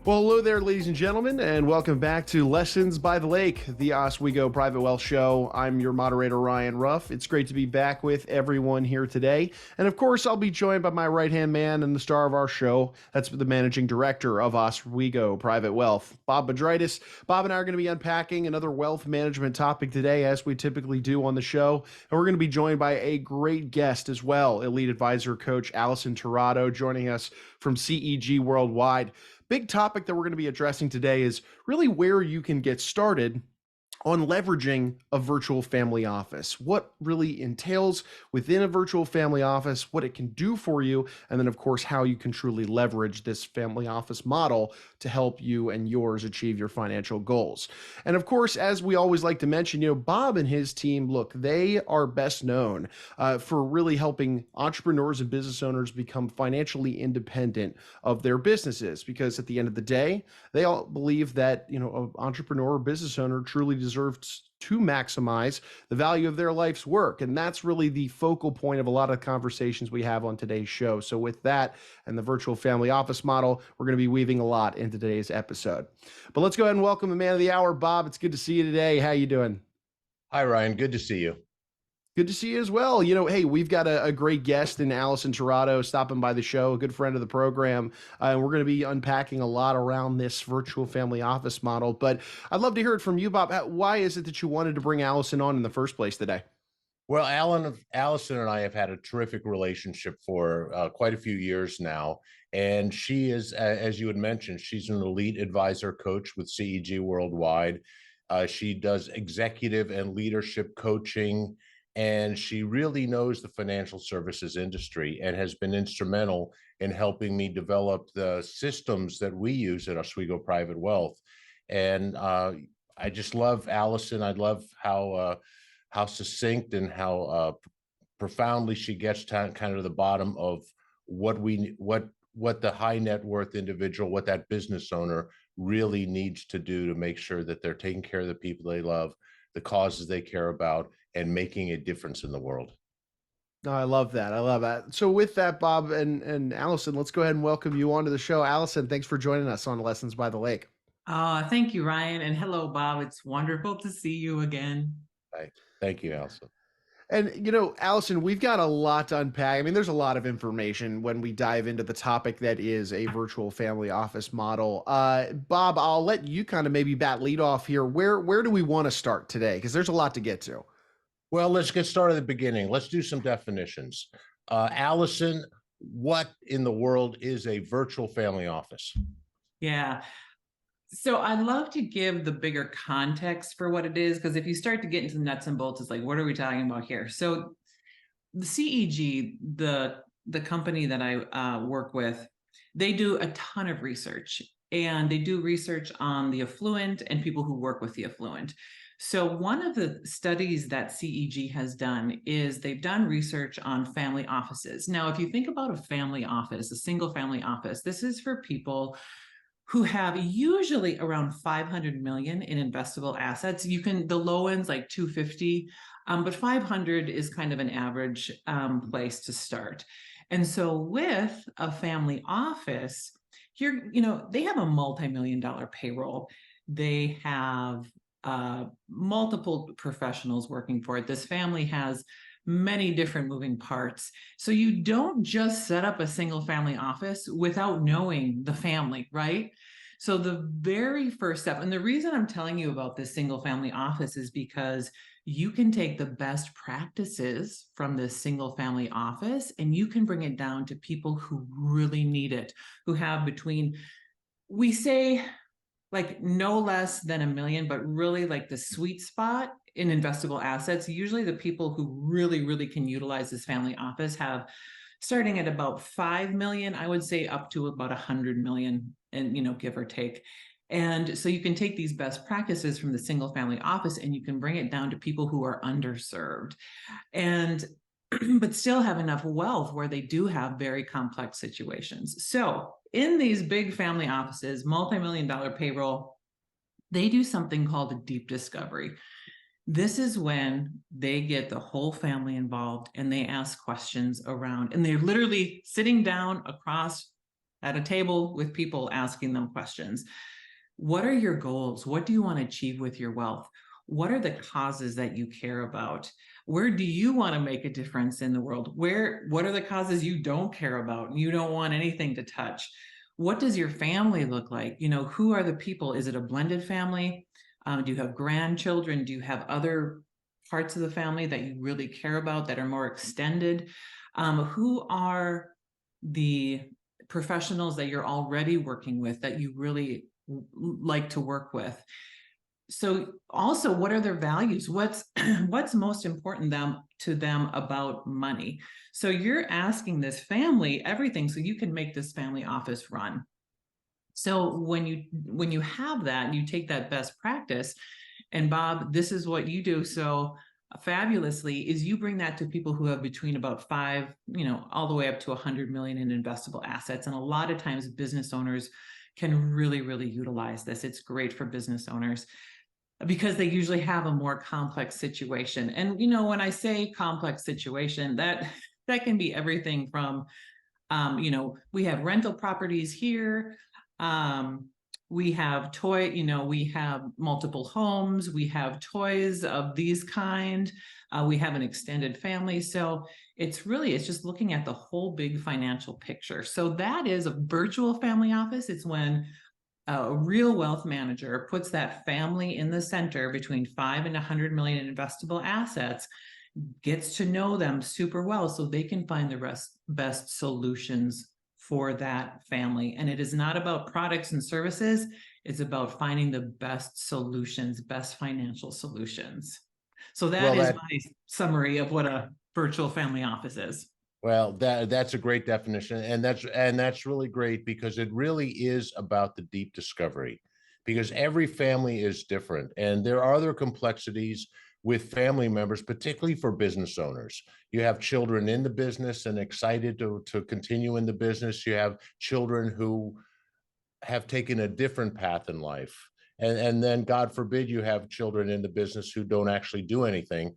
Well, hello there, ladies and gentlemen, and welcome back to Lessons by the Lake, the Oswego Private Wealth Show. I'm your moderator, Ryan Ruff. It's great to be back with everyone here today. And of course, I'll be joined by my right-hand man and the star of our show. That's the managing director of Oswego Private Wealth, Bob Bedritis. Bob and I are going to be unpacking another wealth management topic today, as we typically do on the show. And we're going to be joined by a great guest as well, Elite Advisor Coach Allison Tirado, joining us from CEG Worldwide. Big topic that we're going to be addressing today is really where you can get started on leveraging a virtual family office, what really entails within a virtual family office, what it can do for you, and then of course how you can truly leverage this family office model to help you and yours achieve your financial goals. And of course, as we always like to mention, Bob and his team, look, they are best known for really helping entrepreneurs and business owners become financially independent of their businesses, because at the end of the day, they all believe that an entrepreneur or business owner truly deserves to maximize the value of their life's work. And that's really the focal point of a lot of conversations we have on today's show. So with that and the virtual family office model, we're going to be weaving a lot into today's episode. But let's go ahead and welcome the man of the hour, Bob. It's good to see you today. How you doing? Hi, Ryan. Good to see you. Good to see you as well. Hey, we've got a great guest in Allison Tirado stopping by the show, a good friend of the program. And we're going to be unpacking a lot around this virtual family office model. But I'd love to hear it from you, Bob. Why is it that you wanted to bring Allison on in the first place today? Well, Allison and I have had a terrific relationship for quite a few years now. And she is, as you had mentioned, she's an elite advisor coach with CEG Worldwide. She does executive and leadership coaching, and she really knows the financial services industry and has been instrumental in helping me develop the systems that we use at Oswego Private Wealth. And I just love Allison. I love how succinct and how profoundly she gets to kind of the bottom of what the high net worth individual, what that business owner really needs to do to make sure that they're taking care of the people they love, the causes they care about, and making a difference in the world. No, I love that. I love that. So with that, Bob and Allison, let's go ahead and welcome you onto the show. Allison, thanks for joining us on Lessons by the Lake. Thank you, Ryan. And hello, Bob. It's wonderful to see you again. Thank you, Allison. And, Allison, we've got a lot to unpack. I mean, there's a lot of information when we dive into the topic that is a virtual family office model. Bob, I'll let you kind of maybe lead off here. Where do we want to start today? Because there's a lot to get to. Well, let's get started at the beginning. Let's do some definitions. Allison, what in the world is a virtual family office? Yeah. So I'd love to give the bigger context for what it is, because if you start to get into the nuts and bolts, it's like, what are we talking about here? So the CEG, the company that I work with, they do a ton of research, and they do research on the affluent and people who work with the affluent. So one of the studies that CEG has done is they've done research on family offices. Now, if you think about a family office, a single family office, this is for people who have usually around 500 million in investable assets. The low end's like 250, but 500 is kind of an average place to start. And so with a family office, they have a multi-million-dollar payroll. They have multiple professionals working for it. This family has many different moving parts. So you don't just set up a single family office without knowing the family, right? So the very first step, and the reason I'm telling you about this single family office is because you can take the best practices from this single family office and you can bring it down to people who really need it, who have we say like no less than $1 million, but really like the sweet spot in investable assets. Usually the people who really, really can utilize this family office have starting at about 5 million, I would say up to about 100 million, and give or take. And so you can take these best practices from the single family office and you can bring it down to people who are underserved and but still have enough wealth where they do have very complex situations. So in these big family offices, multi-million-dollar payroll, they do something called a deep discovery. This is when they get the whole family involved and they ask questions around, and they're literally sitting down across at a table with people asking them questions. What are your goals? What do you want to achieve with your wealth? What are the causes that you care about? Where do you want to make a difference in the world? What are the causes you don't care about? You don't want anything to touch. What does your family look like? Who are the people? Is it a blended family? Do you have grandchildren? Do you have other parts of the family that you really care about that are more extended? Who are the professionals that you're already working with that you really like to work with? So also, what are their values? What's most important to them about money? So you're asking this family everything so you can make this family office run. So when you have that and you take that best practice, and Bob, this is what you do so fabulously, is you bring that to people who have between about 5, all the way up to 100 million in investable assets. And a lot of times business owners can really, really utilize this. It's great for business owners because they usually have a more complex situation. And, when I say complex situation, that can be everything from, we have rental properties here. We have we have multiple homes, we have toys of these kind, we have an extended family. So it's just looking at the whole big financial picture. So that is a virtual family office. It's when a real wealth manager puts that family in the center between 5 and 100 million in investable assets, gets to know them super well so they can find the best solutions for that family. And it is not about products and services. It's about finding the best solutions, best financial solutions. So that is my summary of what a virtual family office is. Well, that's a great definition, and that's really great because it really is about the deep discovery, because every family is different, and there are other complexities with family members, particularly for business owners. You have children in the business and excited to continue in the business. You have children who have taken a different path in life. And then, God forbid, you have children in the business who don't actually do anything.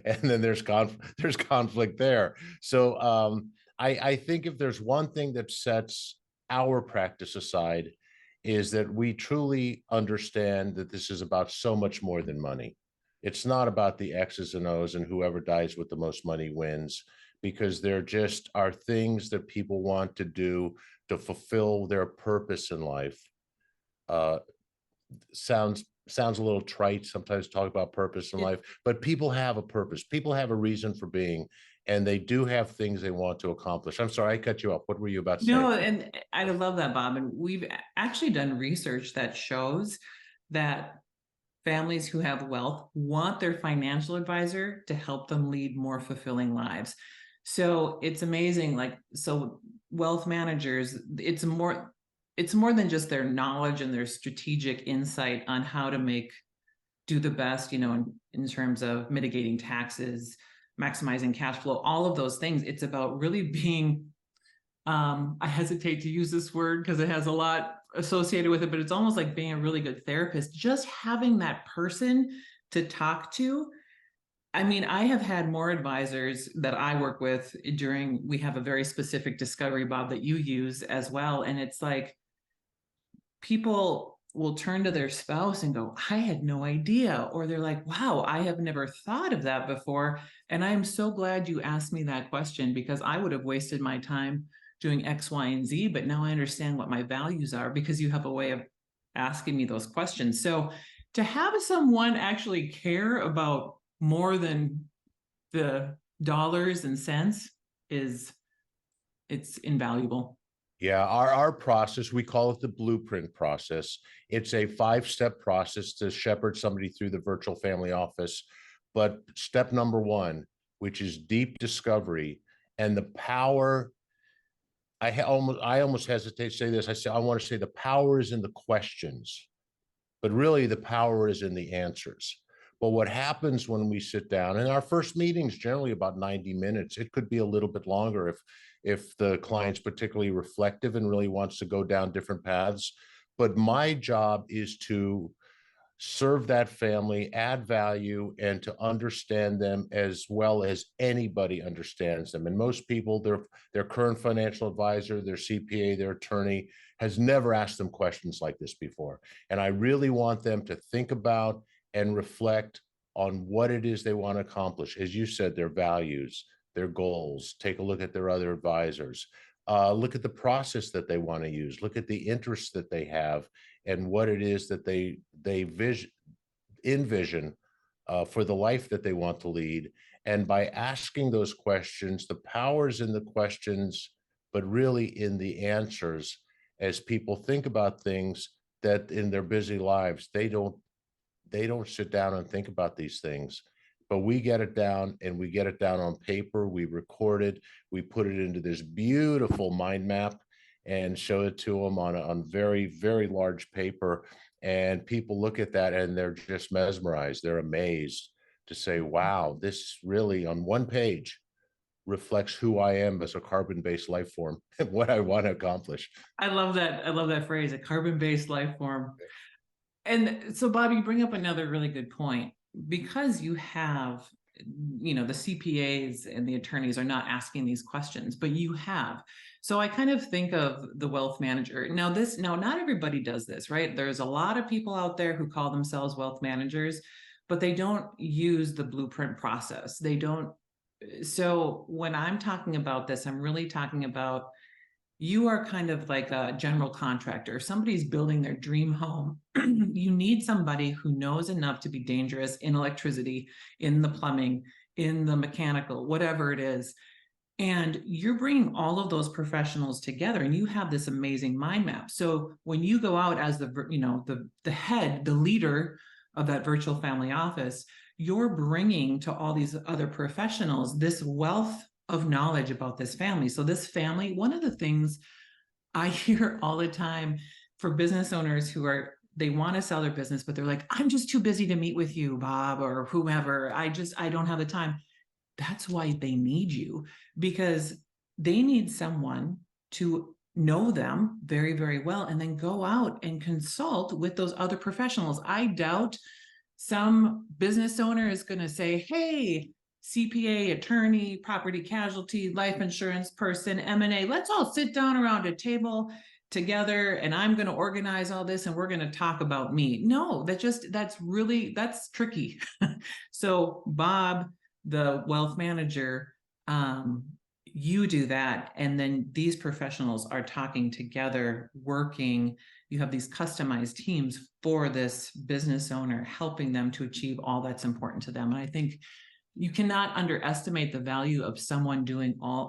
And then there's conflict there. So I think if there's one thing that sets our practice aside, is that we truly understand that this is about so much more than money. It's not about the X's and O's and whoever dies with the most money wins, because there just are things that people want to do to fulfill their purpose in life. Sounds a little trite sometimes, talk about purpose in life, but people have a purpose. People have a reason for being, and they do have things they want to accomplish. I'm sorry, I cut you off. What were you about to say? No, and I love that, Bob. And we've actually done research that shows that families who have wealth want their financial advisor to help them lead more fulfilling lives. So it's amazing. So wealth managers, it's more than just their knowledge and their strategic insight on how to do the best, in terms of mitigating taxes, maximizing cash flow, all of those things. It's about really being, I hesitate to use this word because it has a lot associated with it, but it's almost like being a really good therapist, just having that person to talk to. I mean, I have had more advisors that I work with we have a very specific discovery, Bob, that you use as well. And it's like, people will turn to their spouse and go, I had no idea. Or they're like, wow, I have never thought of that before. And I am so glad you asked me that question, because I would have wasted my time doing X, Y, and Z, but now I understand what my values are because you have a way of asking me those questions. So to have someone actually care about more than the dollars and cents it's invaluable. Yeah, our process, we call it the blueprint process. It's a 5-step process to shepherd somebody through the virtual family office. But step number 1, which is deep discovery and the power, I almost hesitate to say this. I want to say the power is in the questions, but really the power is in the answers. But what happens when we sit down, and our first meeting is generally about 90 minutes. It could be a little bit longer if the client's particularly reflective and really wants to go down different paths. But my job is to serve that family, add value, and to understand them as well as anybody understands them. And most people, their current financial advisor, their CPA, their attorney has never asked them questions like this before. And I really want them to think about and reflect on what it is they want to accomplish. As you said, their values, their goals. Take a look at their other advisors. Look at the process that they want to use. Look at the interests that they have and what it is that they envision for the life that they want to lead. And by asking those questions, the power is in the questions, but really in the answers. As people think about things that in their busy lives, they don't sit down and think about these things, but we get it down, and we get it down on paper. We record it, we put it into this beautiful mind map and show it to them on very, very large paper. And people look at that and they're just mesmerized. They're amazed to say, wow, this really on one page reflects who I am as a carbon-based life form and what I want to accomplish. I love that. I love that phrase, a carbon-based life form. And so, Bob, you bring up another really good point. Because you have, the CPAs and the attorneys are not asking these questions, but you have. So I kind of think of the wealth manager. Now, not everybody does this, right? There's a lot of people out there who call themselves wealth managers, but they don't use the blueprint process. They don't. So when I'm talking about this, I'm really talking about, you are kind of like a general contractor. If somebody's building their dream home, you need somebody who knows enough to be dangerous in electricity, in the plumbing, in the mechanical, whatever it is. And you're bringing all of those professionals together, and you have this amazing mind map. So when you go out as the head, the leader of that virtual family office, you're bringing to all these other professionals this wealth of knowledge about this family. So this family, one of the things I hear all the time for business owners they want to sell their business, but they're like, I'm just too busy to meet with you, Bob, or whomever. I don't have the time. That's why they need you, because they need someone to know them very, very well and then go out and consult with those other professionals. I doubt some business owner is going to say, hey, CPA, attorney, property casualty, life insurance person, M&A, let's all sit down around a table together and I'm going to organize all this and we're going to talk about me. No, that's tricky. So Bob, the wealth manager, you do that. And then these professionals are talking together, working. You have these customized teams for this business owner, helping them to achieve all that's important to them. And I think you cannot underestimate the value of someone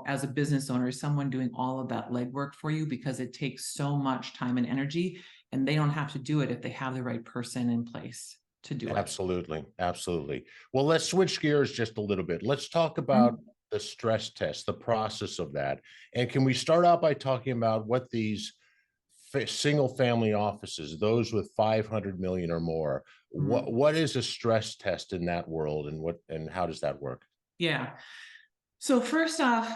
as a business owner, someone doing all of that legwork for you, because it takes so much time and energy, and they don't have to do it if they have the right person in place to do it. Absolutely. Absolutely. Well, let's switch gears just a little bit. Let's talk about the stress test, the process of that. And can we start out by talking about what these single family offices, those with 500 million or more, what is a stress test in that world, and how does that work? Yeah. So first off,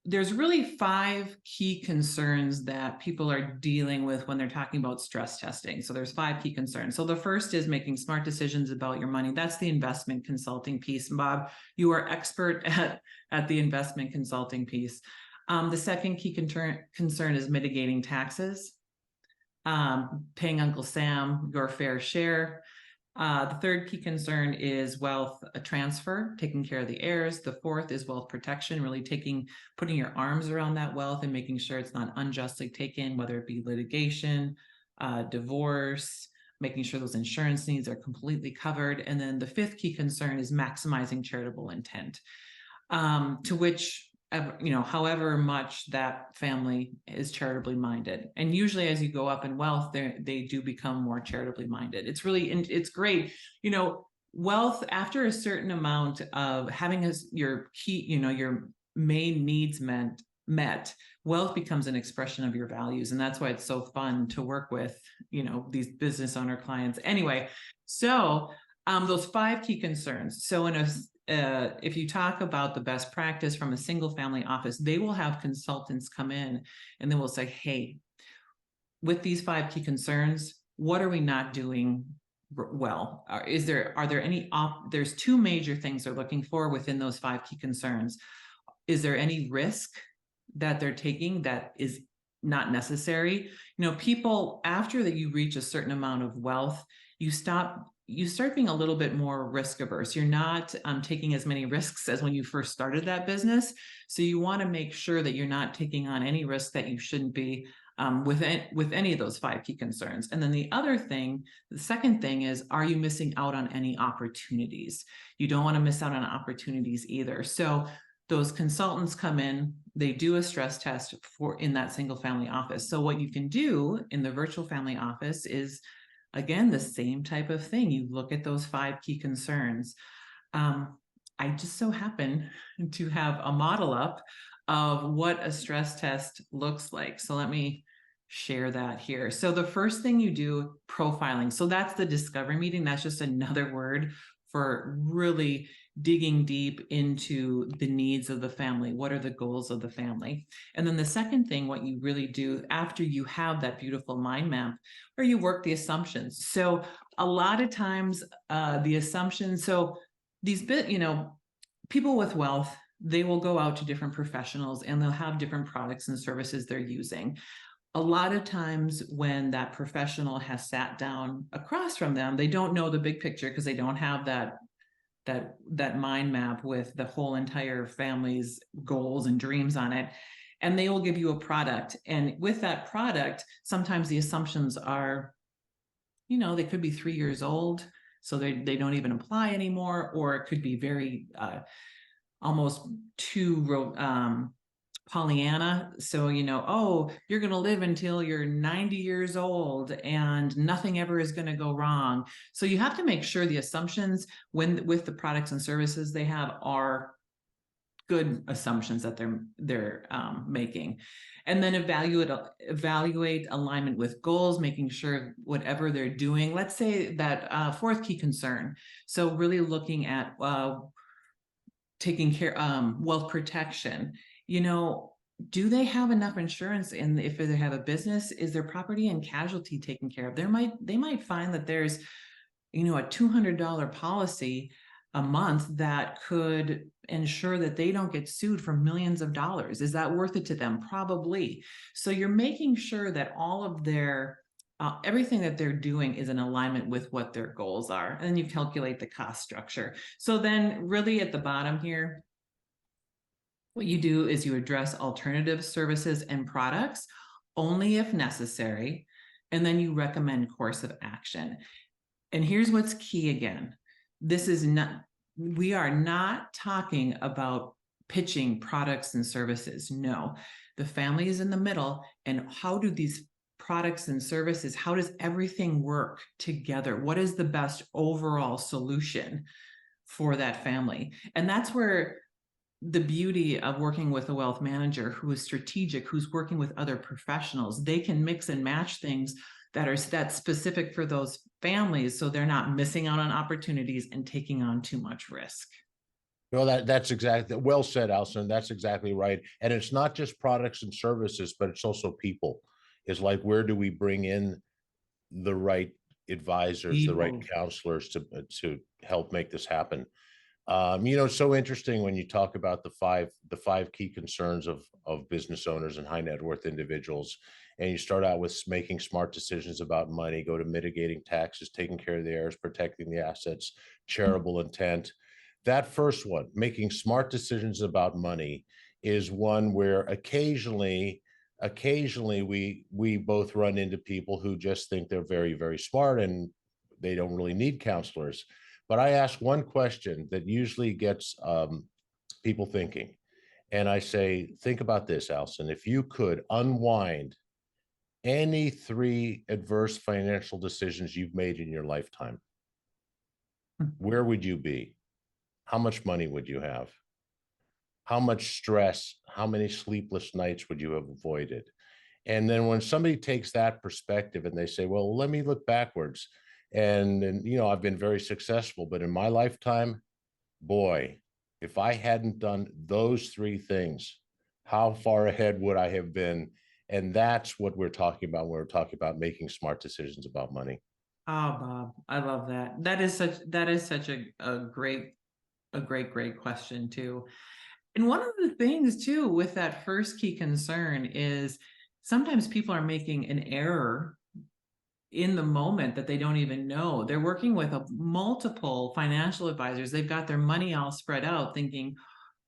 there's really 5 key concerns that people are dealing with when they're talking about stress testing. So there's 5 key concerns. So the first is making smart decisions about your money. That's the investment consulting piece. Bob, you are expert at the investment consulting piece. The second key concern is mitigating taxes, paying Uncle Sam your fair share. The third key concern is wealth transfer, taking care of the heirs. The fourth is wealth protection, really putting your arms around that wealth and making sure it's not unjustly taken, whether it be litigation, divorce, making sure those insurance needs are completely covered. And then the fifth key concern is maximizing charitable intent, to which, however much that family is charitably minded. And usually as you go up in wealth, they do become more charitably minded. It's great. Wealth, after a certain amount of having your key, your main needs met, wealth becomes an expression of your values. And that's why it's so fun to work with, these business owner clients. Anyway, so those 5 key concerns. So if you talk about the best practice from a single family office, they will have consultants come in and they will say, hey, with these 5 key concerns, what are we not doing well? Are there any there's two major things they're looking for within those 5 key concerns. Is there any risk that they're taking that is not necessary? People, after that you reach a certain amount of wealth, you start being a little bit more risk averse. You're not taking as many risks as when you first started that business. So you want to make sure that you're not taking on any risk that you shouldn't be with any of those 5 key concerns. And then the second thing is, are you missing out on any opportunities? You don't want to miss out on opportunities either. So those consultants come in, they do a stress test in that single family office. So what you can do in the virtual family office is, again, the same type of thing. You look at those 5 key concerns. I just so happen to have a model up of what a stress test looks like. So let me share that here. So the first thing you do, profiling. So that's the discovery meeting. That's just another word for really digging deep into the needs of the family. What are the goals of the family? And then the second thing, what you really do after you have that beautiful mind map, where you work the assumptions. So a lot of times the assumptions, so these people with wealth, they will go out to different professionals and they'll have different products and services they're using. A lot of times when that professional has sat down across from them, they don't know the big picture because they don't have that mind map with the whole entire family's goals and dreams on it. And they will give you a product. And with that product, sometimes the assumptions are, they could be 3 years old, so they don't even apply anymore, or it could be very almost too Pollyanna. So, oh, you're going to live until you're 90 years old and nothing ever is going to go wrong. So you have to make sure the assumptions with the products and services they have are good assumptions that they're making. And then evaluate alignment with goals, making sure whatever they're doing, let's say that fourth key concern. So really looking at taking care, wealth protection. Do they have enough insurance? And if they have a business, is their property and casualty taken care of? They might find that there's, a $200 policy a month that could ensure that they don't get sued for millions of dollars. Is that worth it to them? Probably. So you're making sure that all of their everything that they're doing is in alignment with what their goals are. And then you calculate the cost structure. So then really at the bottom here, what you do is you address alternative services and products only if necessary, and then you recommend course of action. And here's what's key again. We are not talking about pitching products and services. No, the family is in the middle, and how do these products and services, how does everything work together? What is the best overall solution for that family? And that's where the beauty of working with a wealth manager who is strategic, who's working with other professionals. They can mix and match things that's specific for those families, so they're not missing out on opportunities and taking on too much risk. No, that's exactly well said, Allison. That's exactly right. And it's not just products and services, but it's also people. It's like, where do we bring in the right advisors, the right counselors to help make this happen? It's so interesting when you talk about the five key concerns of business owners and high net worth individuals, and you start out with making smart decisions about money, go to mitigating taxes, taking care of the heirs, protecting the assets, charitable intent. That first one, making smart decisions about money, is one where occasionally we both run into people who just think they're very, very smart and they don't really need counselors. But I ask one question that usually gets people thinking. And I say, think about this, Allison. If you could unwind any 3 adverse financial decisions you've made in your lifetime, where would you be? How much money would you have? How much stress, how many sleepless nights would you have avoided? And then when somebody takes that perspective and they say, well, let me look backwards. And I've been very successful, but in my lifetime, boy, if I hadn't done those 3 things, how far ahead would I have been? And that's what we're talking about when we're talking about making smart decisions about money. Oh, Bob, I love that. That is such a great question too. And one of the things too with that first key concern is sometimes people are making an error in the moment that they don't even know. They're working with multiple financial advisors. They've got their money all spread out thinking,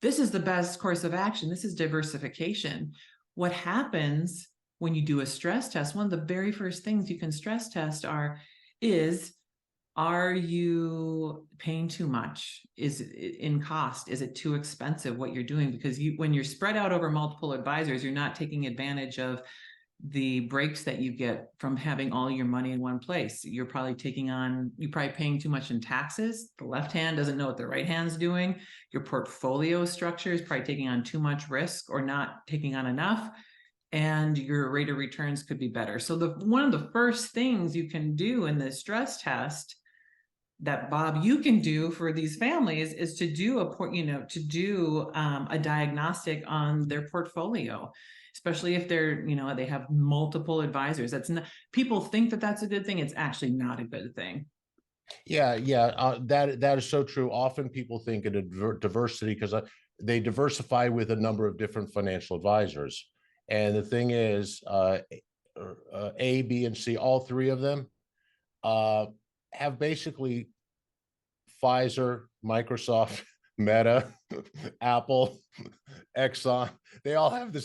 this is the best course of action. This is diversification. What happens when you do a stress test? One of the very first things you can stress test is are you paying too much? Is it in cost? Is it too expensive what you're doing? Because when you're spread out over multiple advisors, you're not taking advantage of the breaks that you get from having all your money in one place. You're probably paying too much in taxes. The left hand doesn't know what the right hand's doing. Your portfolio structure is probably taking on too much risk or not taking on enough. And your rate of returns could be better. So one of the first things you can do in this stress test that Bob, you can do for these families is to do a diagnostic on their portfolio, especially if they have multiple advisors. That's not, people think that that's a good thing. It's actually not a good thing. Yeah, that is so true. Often people think of diversity because they diversify with a number of different financial advisors. And the thing is, A, B, and C, all three of them have basically Pfizer, Microsoft, Meta, Apple, Exxon. They all have the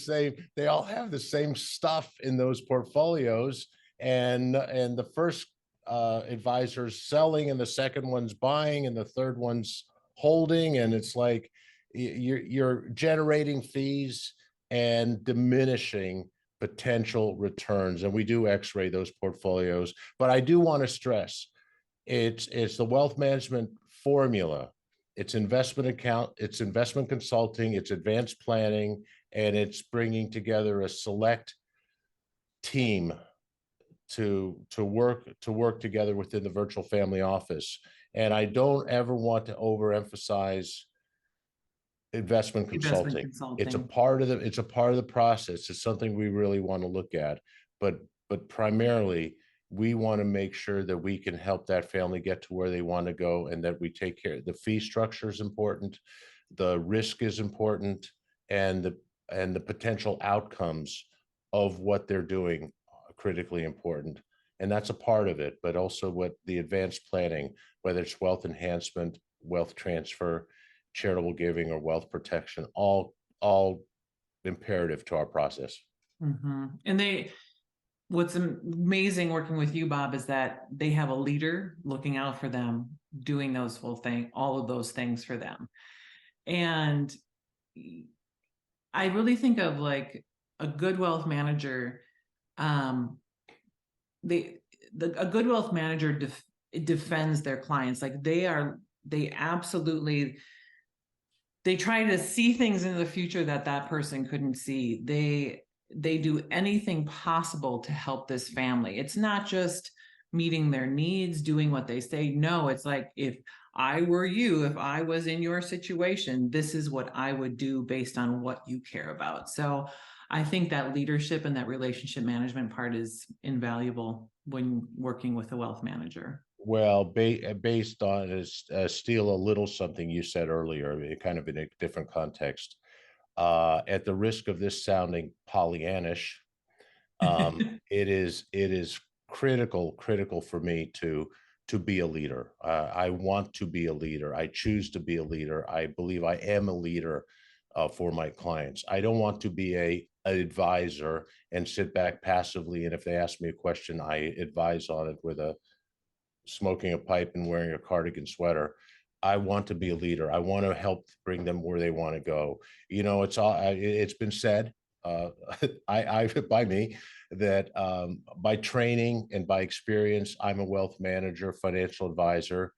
same stuff in those portfolios. And the first advisor's selling, and the second one's buying, and the third one's holding. And it's like you're generating fees and diminishing potential returns. And we do X-ray those portfolios. But I do want to stress, it's the wealth management formula. It's investment account, it's investment consulting, it's advanced planning, and it's bringing together a select team to work together within the virtual family office. And I don't ever want to overemphasize investment Investment consulting. It's a consulting. part of the process. It's something we really want to look at, but primarily we want to make sure that we can help that family get to where they want to go, and that we take care. The fee structure is important, the risk is important, and the potential outcomes of what they're doing are critically important. And that's a part of it, but also what the advanced planning, whether it's wealth enhancement, wealth transfer, charitable giving, or wealth protection, all imperative to our process. And what's amazing working with you, Bob, is that they have a leader looking out for them, doing all of those things for them. And I really think of like a good wealth manager. A good wealth manager defends their clients. Like they absolutely, they try to see things in the future that person couldn't see. They do anything possible to help this family. It's not just meeting their needs, doing what they say. No, it's like, if I were you, if I was in your situation, this is what I would do based on what you care about. So I think that leadership and that relationship management part is invaluable when working with a wealth manager. Well, based on steal a little something you said earlier, kind of in a different context. At the risk of this sounding Pollyannish, it is critical for me to be a leader. I want to be a leader. I choose to be a leader. I believe I am a leader for my clients. I don't want to be an advisor and sit back passively. And if they ask me a question, I advise on it with smoking a pipe and wearing a cardigan sweater. I want to be a leader. I want to help bring them where they want to go. It's been said, by me, that by training and by experience, I'm a wealth manager, financial advisor.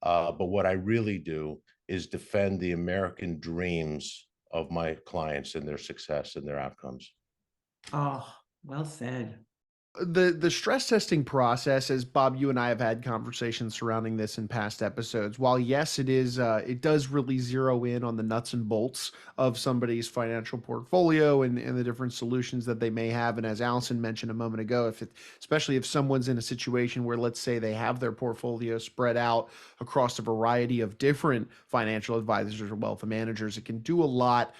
But what I really do is defend the American dreams of my clients and their success and their outcomes. Oh, well said. The stress testing process, as Bob, you and I have had conversations surrounding this in past episodes. While yes, it does really zero in on the nuts and bolts of somebody's financial portfolio and the different solutions that they may have. And as Allison mentioned a moment ago, especially if someone's in a situation where, let's say, they have their portfolio spread out across a variety of different financial advisors or wealth managers, it can do a lot.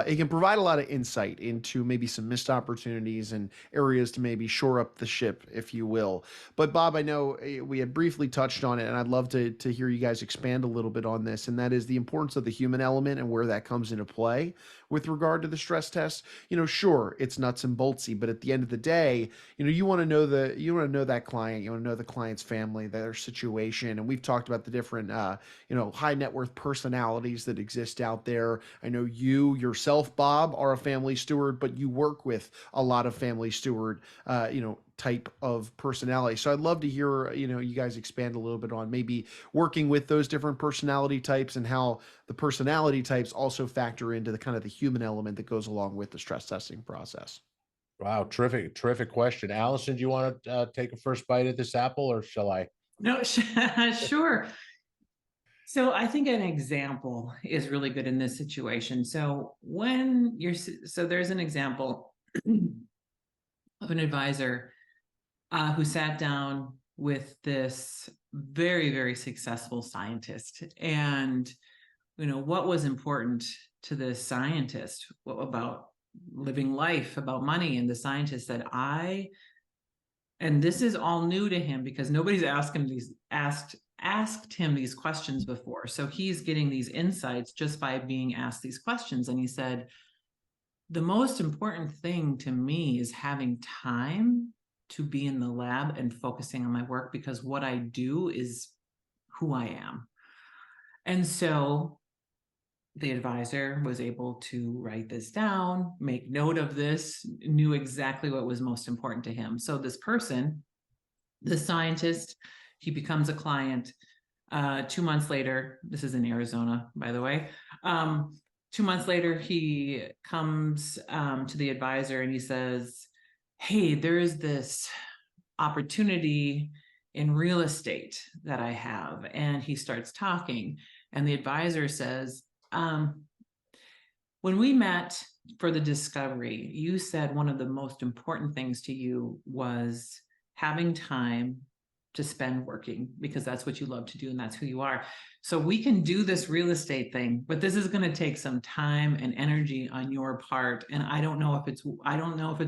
It can provide a lot of insight into maybe some missed opportunities and areas to maybe shore up the ship, if you will. But Bob, I know we had briefly touched on it, and I'd love to hear you guys expand a little bit on this, and that is the importance of the human element and where that comes into play with regard to the stress test. Sure, it's nuts and boltsy, but at the end of the day, you want to know that client, you want to know the client's family, their situation, and we've talked about the different high net worth personalities that exist out there. I know you yourself, Bob, are a family steward, but you work with a lot of family steward, type of personality. So I'd love to hear, you guys expand a little bit on maybe working with those different personality types and how the personality types also factor into the kind of the human element that goes along with the stress testing process. Wow, terrific question. Allison, do you want to take a first bite at this apple, or shall I? No, sure. So I think an example is really good in this situation. So there's an example of an advisor who sat down with this very, very successful scientist. And, what was important to this scientist about living life, about money? And the scientist said, and this is all new to him because nobody's asked him these questions before. So he's getting these insights just by being asked these questions. And he said, the most important thing to me is having time to be in the lab and focusing on my work, because what I do is who I am. And so the advisor was able to write this down, make note of this, knew exactly what was most important to him. So this person, the scientist, he becomes a client. 2 months later, this is in Arizona, by the way. 2 months later, he comes to the advisor and he says, hey, there is this opportunity in real estate that I have. And he starts talking, and the advisor says, when we met for the discovery, you said one of the most important things to you was having time to spend working, because that's what you love to do and that's who you are. So we can do this real estate thing, but this is going to take some time and energy on your part. And I don't know if it's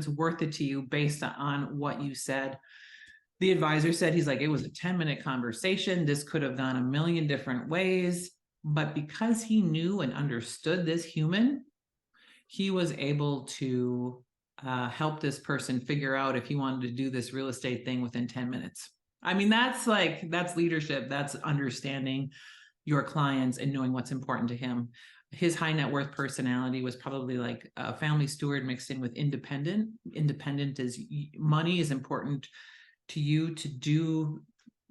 worth it to you based on what you said. The advisor said, he's like, it was a 10-minute conversation. This could have gone a million different ways. But because he knew and understood this human, he was able to help this person figure out if he wanted to do this real estate thing within 10 minutes. I mean, that's leadership. That's understanding your clients and knowing what's important to him. His high net worth personality was probably like a family steward mixed in with independent. Independent is money is important to you to do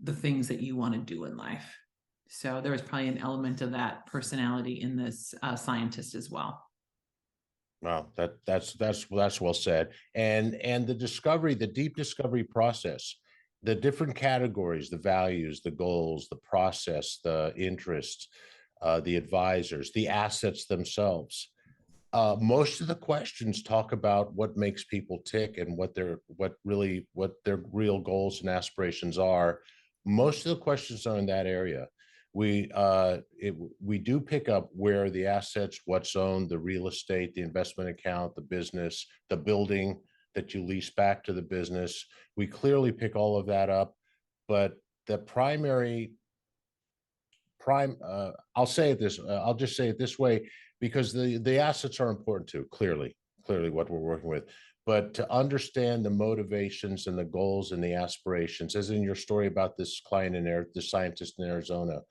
the things that you want to do in life. So there was probably an element of that personality in this scientist as well. Wow, that's well said. And the deep discovery process, the different categories, the values, the goals, the process, the interests, the advisors, the assets themselves. Most of the questions talk about what makes people tick and what their real goals and aspirations are. Most of the questions are in that area. We do pick up where the assets, what's owned, the real estate, the investment account, the business, the building that you lease back to the business. We clearly pick all of that up, but the I'll just say it this way, because the assets are important too, clearly what we're working with. But to understand the motivations and the goals and the aspirations, as in your story about this client the scientist in Arizona,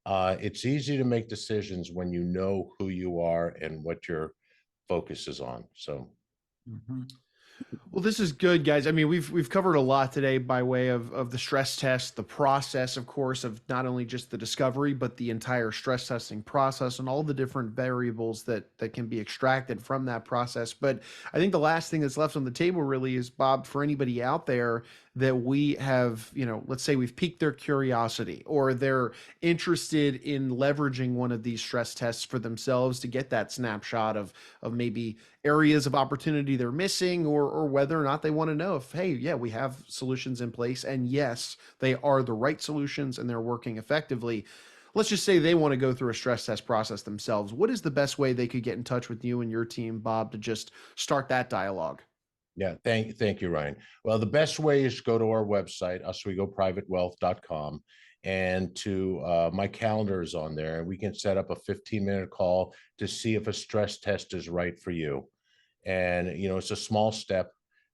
it's easy to make decisions when you know who you are and what your focus is on. So. Mm-hmm. Well, this is good, guys. I mean, we've covered a lot today by way of the stress test, the process, of course, of not only just the discovery, but the entire stress testing process and all the different variables that can be extracted from that process. But I think the last thing that's left on the table really is, Bob, for anybody out there that we have, let's say we've piqued their curiosity or they're interested in leveraging one of these stress tests for themselves to get that snapshot of maybe areas of opportunity they're missing, or whether or not they want to know if, hey, yeah, we have solutions in place, and yes, they are the right solutions and they're working effectively. Let's just say they want to go through a stress test process themselves. What is the best way they could get in touch with you and your team, Bob, to just start that dialogue? Yeah, thank you, Ryan. Well, the best way is to go to our website, oswegoprivatewealth.com, and to my calendar is on there, and we can set up a 15-minute call to see if a stress test is right for you. And it's a small step.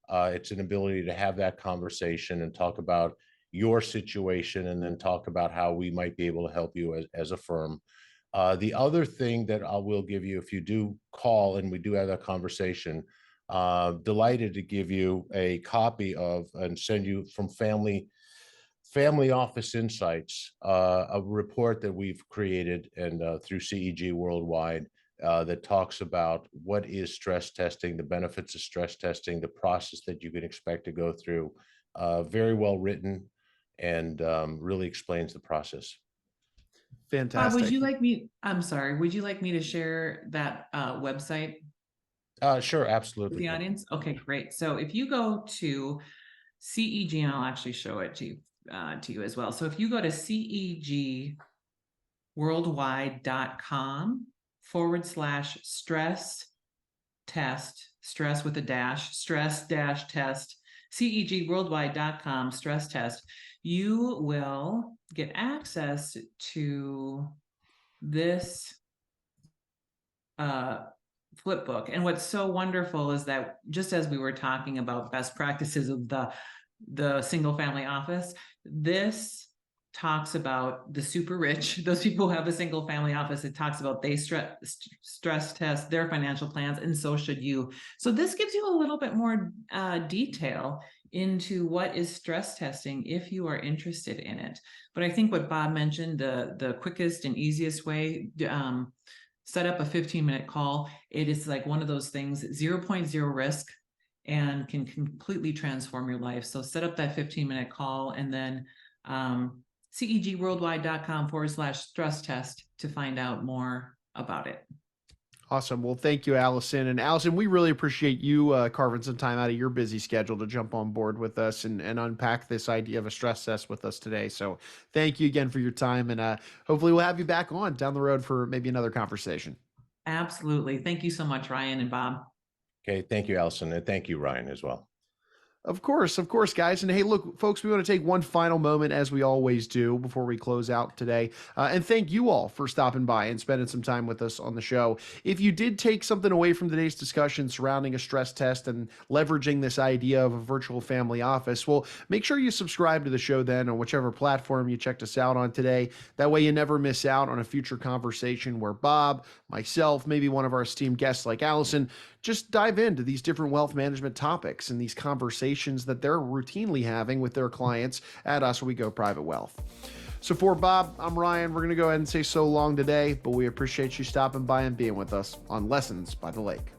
It's an ability to have that conversation and talk about your situation, and then talk about how we might be able to help you as a firm. The other thing that I will give you, if you do call and we do have that conversation, delighted to give you a copy of and send you from Family Office Insights, a report that we've created and through CEG Worldwide, that talks about what is stress testing, the benefits of stress testing, the process that you can expect to go through. Very well written, and really explains the process. Bob, Fantastic. I'm sorry, would you like me to share that website Sure, with absolutely. the audience? Okay, great. So if you go to CEG, and I'll actually show it to you as well. So if you go to CEGworldwide.com/stress test, stress with a dash, stress dash test, CEGworldwide.com stress test, you will get access to this flip book. And what's so wonderful is that, just as we were talking about best practices of the single family office, this talks about the super rich, those people who have a single family office. It talks about they stress test their financial plans, and so should you. So this gives you a little bit more detail into what is stress testing if you are interested in it. But I think what Bob mentioned, the quickest and easiest way, set up a 15-minute call. It is like one of those things, 0.0 risk, and can completely transform your life. So set up that 15-minute call, and then CEGworldwide.com/stress test to find out more about it. Awesome. Well, thank you, Allison. And Allison, we really appreciate you carving some time out of your busy schedule to jump on board with us and unpack this idea of a stress test with us today. So thank you again for your time. And hopefully we'll have you back on down the road for maybe another conversation. Absolutely. Thank you so much, Ryan and Bob. Okay, thank you, Allison, and thank you, Ryan, as well. Of course, guys. And hey, look, folks, we want to take one final moment, as we always do, before we close out today. And thank you all for stopping by and spending some time with us on the show. If you did take something away from today's discussion surrounding a stress test and leveraging this idea of a virtual family office, well, make sure you subscribe to the show then on whichever platform you checked us out on today. That way you never miss out on a future conversation where Bob, myself, maybe one of our esteemed guests like Allison, just dive into these different wealth management topics and these conversations that they're routinely having with their clients at Oswego Private Wealth. So for Bob, I'm Ryan. We're going to go ahead and say so long today, but we appreciate you stopping by and being with us on Lessons by the Lake.